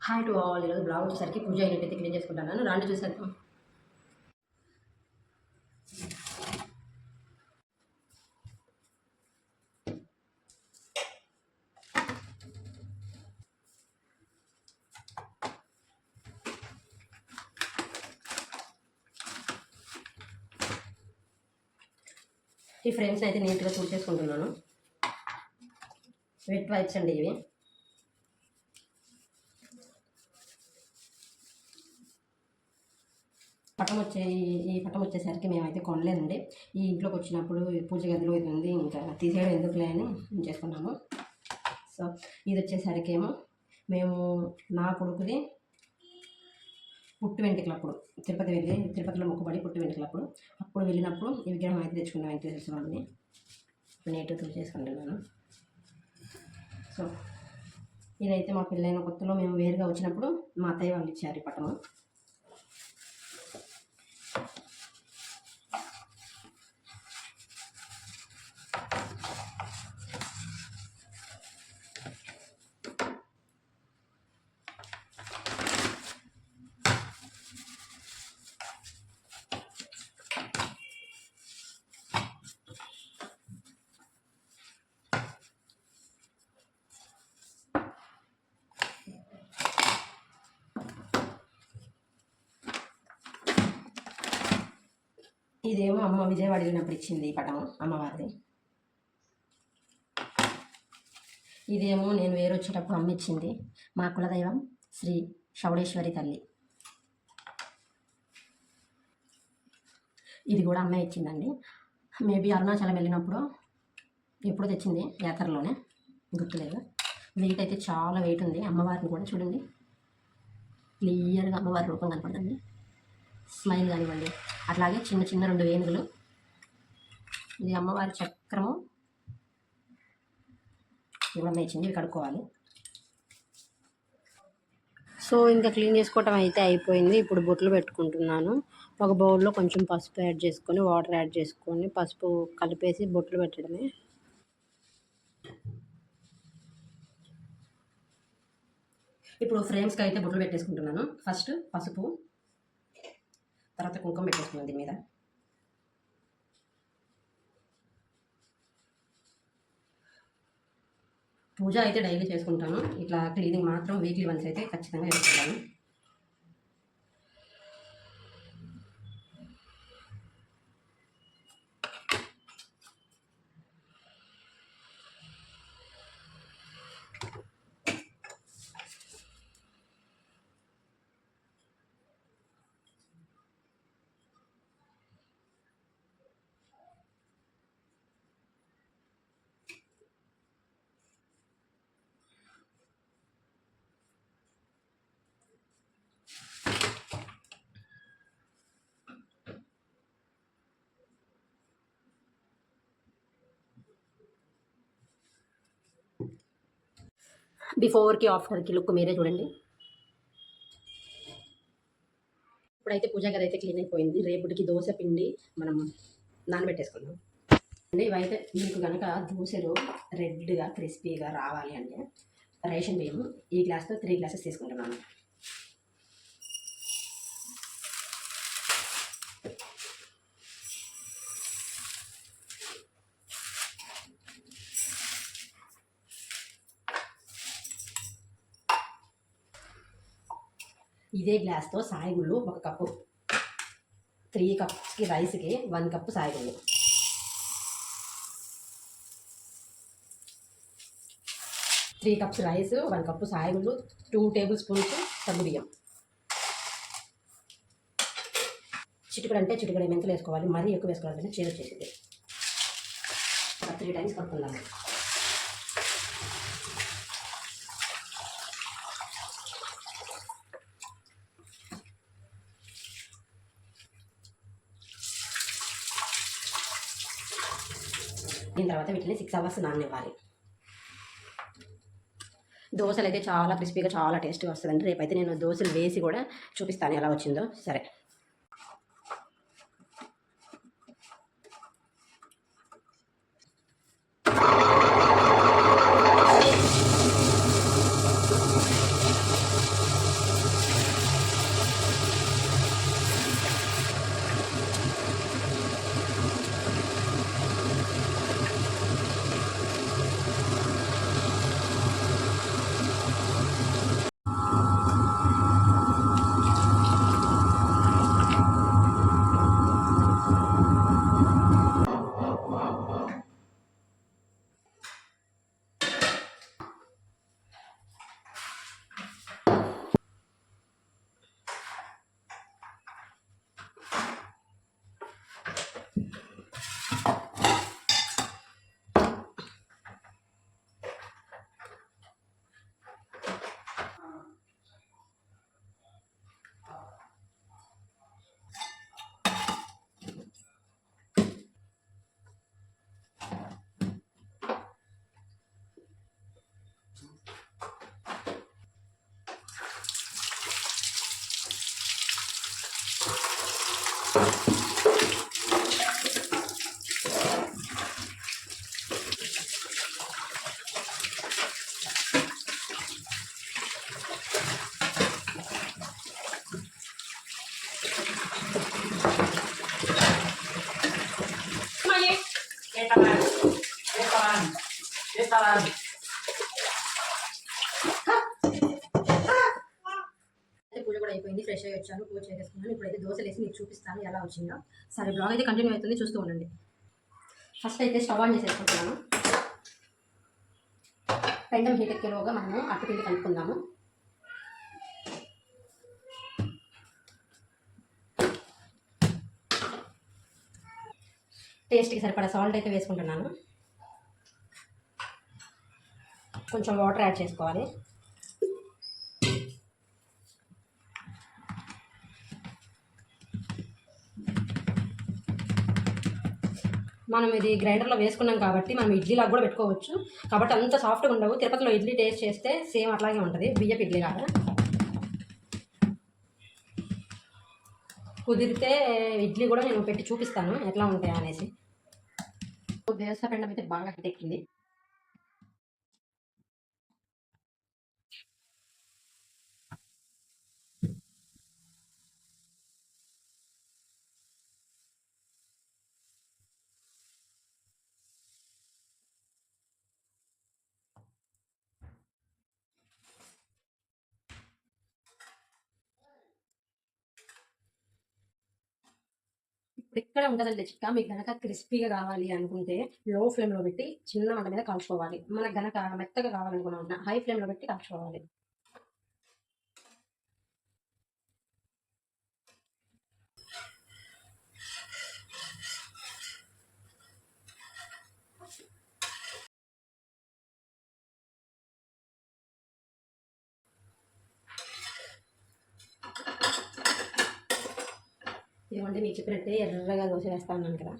Hi to all. ఈరోజు blog వచ్చేసరికి పూజ అయినట్టయితే క్లీన్ చేసుకుంటాను. రాండి చూసేద్దాం. ఈ ఫ్రేమ్స్ని అయితే నీట్గా చూసేసుకుంటున్నాను. వెట్ వైప్స్ అండి ఇవి. ఈ పటం వచ్చేసరికి మేమైతే కొనలేదండి. ఈ ఇంట్లోకి వచ్చినప్పుడు పూజ గదిలో ఇది ఉంది, ఇంకా తీసేయడం ఎందుకులే అని చేసుకున్నాము. సో ఇది వచ్చేసరికి ఏమో మేము నా కొడుకుది పుట్టు వెంట్రుకలప్పుడు తిరుపతిలో మొక్కుబడి పుట్టు వెంట్రుకలప్పుడు అప్పుడు వెళ్ళినప్పుడు ఈ విగ్రహం అయితే తెచ్చుకున్నాం వెంకటేశ్వర స్వామిని. నీట్గా చేసుకుంటున్నాను. సో ఇదైతే మా పిల్లైన కొత్తలో మేము వేరుగా వచ్చినప్పుడు మా అత్తయ్య వాళ్ళు ఇచ్చారు ఈ పటము. ఇదేమో అమ్మ విజయవాడ వెళ్ళినప్పుడు ఇచ్చింది ఈ పటం అమ్మవారిది. ఇదేమో నేను వేరు వచ్చేటప్పుడు అమ్మ ఇచ్చింది. మా కులదైవం శ్రీ షౌడేశ్వరి తల్లి. ఇది కూడా అమ్మే ఇచ్చిందండి. మేబీ అరుణాచలం వెళ్ళినప్పుడు ఎప్పుడు తెచ్చింది, యాత్రలోనే, గుర్తులేదు. వెయిట్ అయితే చాలా వెయిట్ ఉంది. అమ్మవారిని కూడా చూడండి, క్లియర్గా అమ్మవారి రూపం కనపడుతుంది. స్మైల్ కానివ్వండి, అట్లాగే చిన్న చిన్న 2 వేణుగులు. ఇది అమ్మవారి చక్రము ఇవన్నీ ఇచ్చింది. ఇవి కడుక్కోవాలి. సో ఇంకా క్లీన్ చేసుకోవటం అయితే అయిపోయింది. ఇప్పుడు బొట్లు పెట్టుకుంటున్నాను. ఒక బౌల్లో కొంచెం పసుపు యాడ్ చేసుకొని, వాటర్ యాడ్ చేసుకొని, పసుపు కలిపేసి బొట్లు పెట్టడమే. ఇప్పుడు ఫ్రేమ్స్కి అయితే బొట్లు పెట్టేసుకుంటున్నాను. ఫస్ట్ పసుపు, తర్వాత కుంకుమ పెట్టేసుకున్నాను దీని మీద. పూజ అయితే డైలీ చేసుకుంటాను. ఇట్లా క్లీనింగ్ మాత్రం వీక్లీ వన్స్ అయితే ఖచ్చితంగా చేసుకుంటాను. బిఫోర్కి ఆఫ్టర్కి లుక్ మీరే చూడండి. ఇప్పుడైతే పూజ గది అయితే క్లీన్ అయిపోయింది. రేపటికి దోశ పిండి మనం నానబెట్టేసుకున్నాం అండి. ఇవైతే మీకు కనుక దోశలు రెడ్గా క్రిస్పీగా రావాలి అంటే రేషన్ బియ్యం ఈ గ్లాస్తో 3 గ్లాసెస్ తీసుకుంటున్నాను. ఇదే గ్లాస్తో సాయిగుళ్ళు 1 కప్పు, 3 కప్స్కి రైస్కి 1 కప్పు సాయిగుళ్ళు, 3 కప్స్ రైస్, 1 కప్పు సాయిగుళ్ళు, 2 టేబుల్ స్పూన్స్ సగ్గు బియ్యం, చిటికడు అంటే చిటికడ మెంతులు వేసుకోవాలి. మరీ ఎక్కువ వేసుకోవాలంటే చేదు వచ్చేసింది. 3 టైమ్స్ కలుపుకుందాము. దీని తర్వాత వీటిని 6 అవర్స్ నాననివ్వాలి. దోశలు అయితే చాలా క్రిస్పీగా చాలా టేస్ట్గా వస్తుందండి. రేపైతే నేను దోశలు వేసి కూడా చూపిస్తాను ఎలా వచ్చిందో. సరే, పూజ కూడా అయిపోయింది, ఫ్రెష్ అయ్యి వచ్చాను, పూజ చేసేసుకున్నాను. ఇప్పుడైతే దోశలు వేసి మీకు చూపిస్తాను ఎలా వచ్చిందో. సరే, బ్లాగ్ అయితే కంటిన్యూ అవుతుంది, చూస్తూ ఉండండి. ఫస్ట్ అయితే స్టవ్ ఆన్ చేసేసుకుంటున్నాను. పెండం హీట్ ఎక్కేలోగా మనము అట్టుపిండి కలుపుకుందాము. టేస్ట్కి సరిపడా సాల్ట్ అయితే వేసుకుంటున్నాను. కొంచెం వాటర్ యాడ్ చేసుకోవాలి. మనం ఇది గ్రైండర్లో వేసుకున్నాం కాబట్టి మనం ఇడ్లీలాగా కూడా పెట్టుకోవచ్చు. కాబట్టి అంత సాఫ్ట్గా ఉండవు. తిరుపతిలో ఇడ్లీ టేస్ట్ చేస్తే సేమ్ అట్లాగే ఉంటుంది, బియ్యపు ఇడ్లీ లాగా. కుదిరితే ఇడ్లీ కూడా నేను పెట్టి చూపిస్తాను ఎట్లా ఉంటాయా అనేసి. దోశ పెండం అయితే బాగా ఎక్కింది. ఇప్పుడు ఇక్కడ ఉంటుందండి చిక్క. మీకు గనక క్రిస్పీగా కావాలి అనుకుంటే లో ఫ్లేమ్లో పెట్టి చిన్న మంట మీద కాల్చుకోవాలి. మనకు గనక మెత్తగా కావాలనుకున్నా హై ఫ్లేమ్లో పెట్టి కాల్చుకోవాలి. ఇదిగోండి, మీకు చెప్పినట్టే ఎర్రగా దోశ వేస్తా ఉన్నాను కదా.